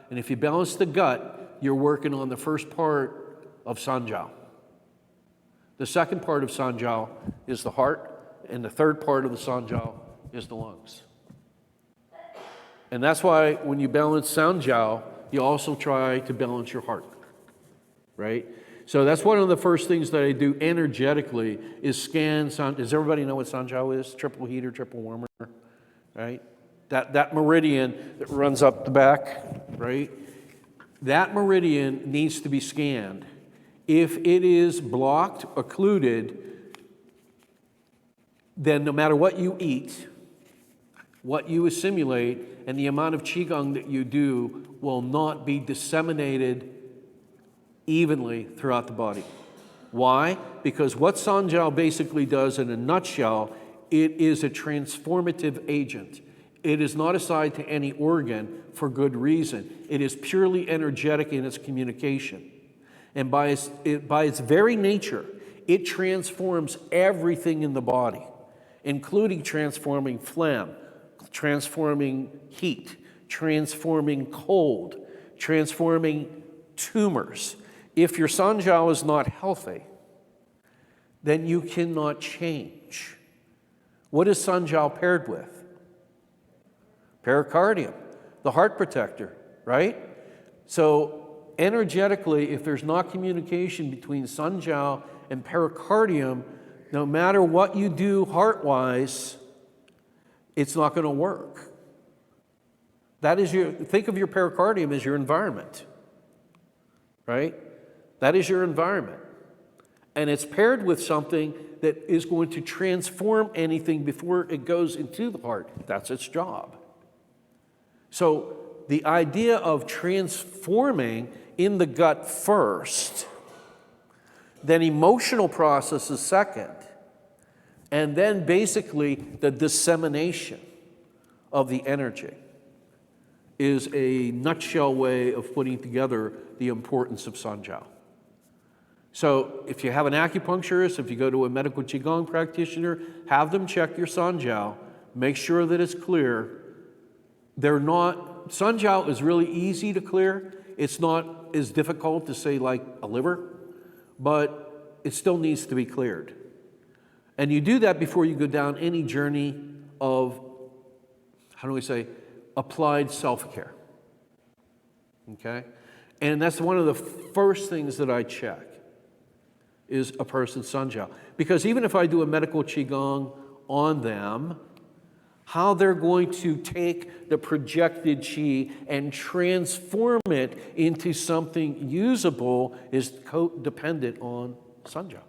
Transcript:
And if you balance the gut, you're working on the first part of San Jiao. The second part of San Jiao is the heart, and the third part of the San Jiao is the lungs. And that's why when you balance San Jiao, you also try to balance your heart, right? So that's one of the first things that I do energetically is scan San. Does everybody know what San Jiao is? Triple heater, triple warmer, right? That meridian that runs up the back, right? That meridian needs to be scanned. If it is blocked, occluded, then no matter what you eat, what you assimilate, and the amount of Qigong that you do will not be disseminated evenly throughout the body. Why? Because what San Jiao basically does in a nutshell, it is a transformative agent. It is not assigned to any organ for good reason. It is purely energetic in its communication. And by its very nature, it transforms everything in the body, including transforming phlegm, transforming heat, transforming cold, transforming tumors. If your San Jiao is not healthy, then you cannot change. What is San Jiao paired with? Pericardium, the heart protector, right? So energetically, if there's not communication between San Jiao and pericardium, no matter what you do heart-wise, it's not going to work. That is think of your pericardium as your environment, right? That is your environment. And it's paired with something that is going to transform anything before it goes into the heart. That's its job. So the idea of transforming in the gut first, then emotional processes second, and then basically the dissemination of the energy is a nutshell way of putting together the importance of San Jiao. So if you have an acupuncturist, if you go to a medical Qigong practitioner, have them check your San Jiao, make sure that it's clear. San Jiao is really easy to clear. It's not as difficult to say like a liver, but it still needs to be cleared. And you do that before you go down any journey of, how do we say, applied self-care, okay? And that's one of the first things that I check is a person's San Jiao. Because even if I do a medical Qigong on them, how they're going to take the projected Qi and transform it into something usable is dependent on San Jiao.